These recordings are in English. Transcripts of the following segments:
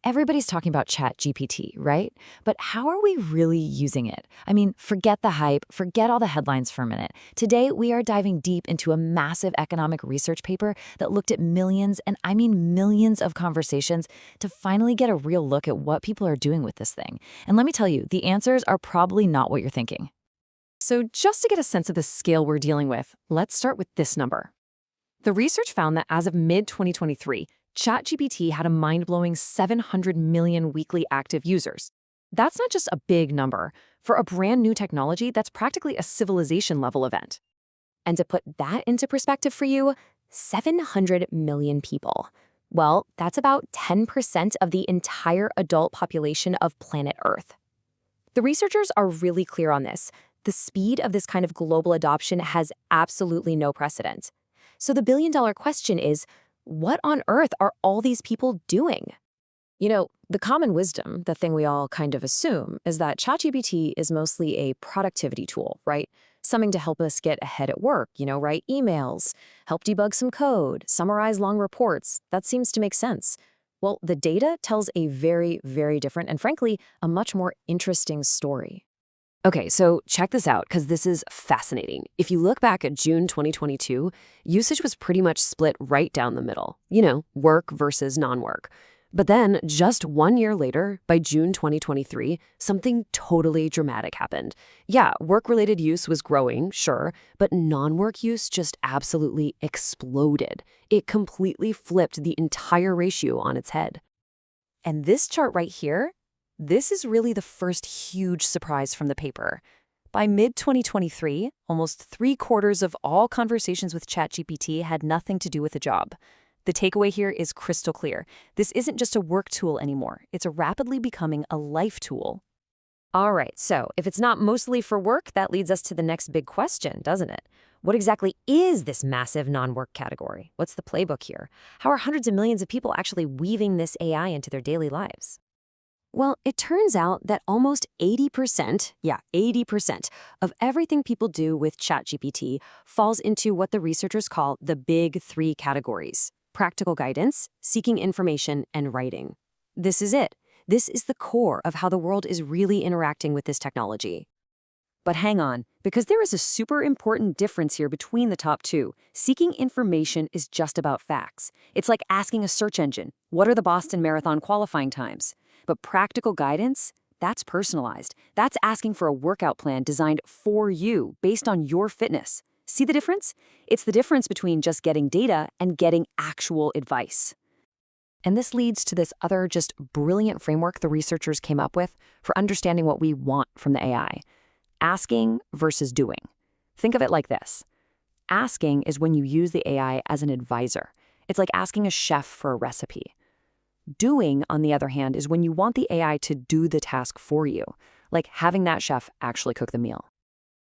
Everybody's talking about ChatGPT, right? But how are we really using it? I mean, forget the hype, forget all the headlines for a minute. Today, we are diving deep into a massive economic research paper that looked at millions, and I mean millions of conversations to finally get a real look at what people are doing with this thing. And let me tell you, the answers are probably not what you're thinking. So just to get a sense of the scale we're dealing with, let's start with this number. The research found that as of mid-2023, ChatGPT had a mind-blowing 700 million weekly active users. That's not just a big number. For a brand new technology, that's practically a civilization-level event. And to put that into perspective for you, 700 million people. Well, that's about 10% of the entire adult population of planet Earth. The researchers are really clear on this. The speed of this kind of global adoption has absolutely no precedent. So the billion-dollar question is, what on earth are all these people doing? You know, the common wisdom, the thing we all kind of assume, is that ChatGPT is mostly a productivity tool, right? Something to help us get ahead at work, write emails, help debug some code, summarize long reports. That seems to make sense. Well, the data tells a very, very different and frankly, a much more interesting story. Okay, so check this out, because this is fascinating. If you look back at June 2022, usage was pretty much split right down the middle. Work versus non-work. But then, just 1 year later, by June 2023, something totally dramatic happened. Yeah, work-related use was growing, sure, but non-work use just absolutely exploded. It completely flipped the entire ratio on its head. And this chart right here, this is really the first huge surprise from the paper. By mid-2023, almost 3/4 of all conversations with ChatGPT had nothing to do with a job. The takeaway here is crystal clear. This isn't just a work tool anymore. It's rapidly becoming a life tool. All right, so if it's not mostly for work, that leads us to the next big question, doesn't it? What exactly is this massive non-work category? What's the playbook here? How are hundreds of millions of people actually weaving this AI into their daily lives? Well, it turns out that almost 80%, 80% of everything people do with ChatGPT falls into what the researchers call the big three categories: practical guidance, seeking information, and writing. This is it. This is the core of how the world is really interacting with this technology. But hang on, because there is a super important difference here between the top two. Seeking information is just about facts. It's like asking a search engine, what are the Boston Marathon qualifying times? But practical guidance, that's personalized. That's asking for a workout plan designed for you, based on your fitness. See the difference? It's the difference between just getting data and getting actual advice. And this leads to this other just brilliant framework the researchers came up with for understanding what we want from the AI. Asking versus doing. Think of it like this. Asking is when you use the AI as an advisor. It's like asking a chef for a recipe. Doing, on the other hand, is when you want the AI to do the task for you, like having that chef actually cook the meal.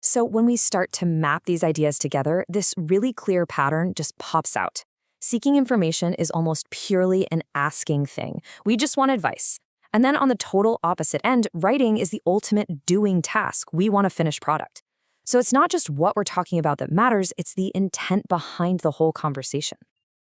So when we start to map these ideas together, this really clear pattern just pops out. Seeking information is almost purely an asking thing. We just want advice. And then on the total opposite end, writing is the ultimate doing task. We want a finished product. So it's not just what we're talking about that matters, it's the intent behind the whole conversation.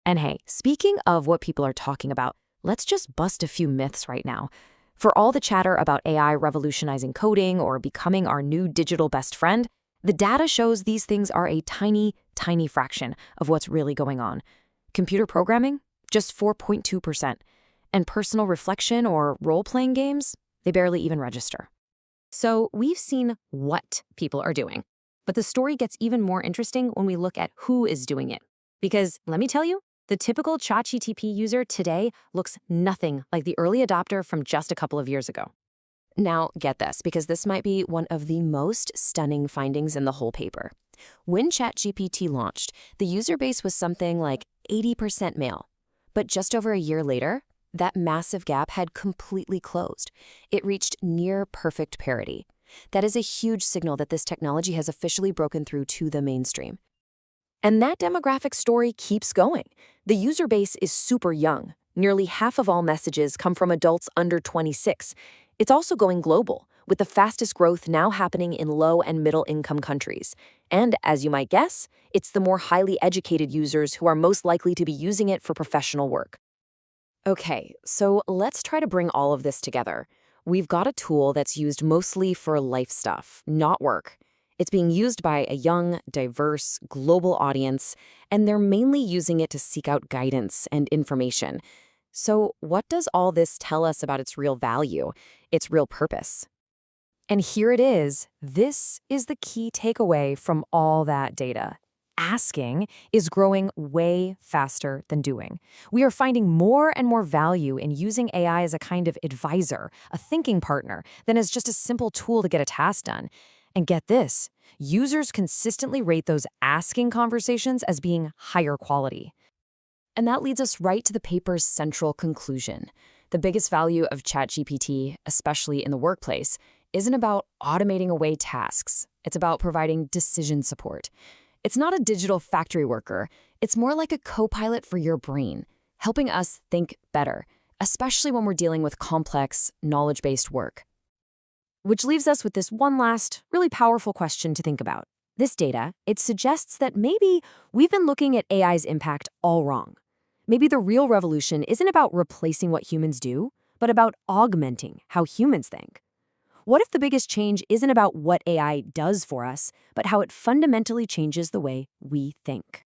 And hey, speaking of what people are talking about, let's just bust a few myths right now. For all the chatter about AI revolutionizing coding or becoming our new digital best friend, the data shows these things are a tiny, tiny fraction of what's really going on. Computer programming? Just 4.2%. And personal reflection or role-playing games? They barely even register. So we've seen what people are doing. But the story gets even more interesting when we look at who is doing it. Because let me tell you, the typical ChatGPT user today looks nothing like the early adopter from just a couple of years ago. Now, get this, because this might be one of the most stunning findings in the whole paper. When ChatGPT launched, the user base was something like 80% male. But just over a year later, that massive gap had completely closed. It reached near perfect parity. That is a huge signal that this technology has officially broken through to the mainstream. And that demographic story keeps going. The user base is super young. Nearly half of all messages come from adults under 26. It's also going global, with the fastest growth now happening in low and middle income countries. And as you might guess, it's the more highly educated users who are most likely to be using it for professional work. Okay, so let's try to bring all of this together. We've got a tool that's used mostly for life stuff, not work. It's being used by a young, diverse, global audience, and they're mainly using it to seek out guidance and information. So, what does all this tell us about its real value, its real purpose? And here it is. This is the key takeaway from all that data. Asking is growing way faster than doing. We are finding more and more value in using AI as a kind of advisor, a thinking partner, than as just a simple tool to get a task done. And get this, users consistently rate those asking conversations as being higher quality. And that leads us right to the paper's central conclusion. The biggest value of ChatGPT, especially in the workplace, isn't about automating away tasks. It's about providing decision support. It's not a digital factory worker. It's more like a co-pilot for your brain, helping us think better, especially when we're dealing with complex, knowledge-based work. Which leaves us with this one last, really powerful question to think about. This data, it suggests that maybe we've been looking at AI's impact all wrong. Maybe the real revolution isn't about replacing what humans do, but about augmenting how humans think. What if the biggest change isn't about what AI does for us, but how it fundamentally changes the way we think?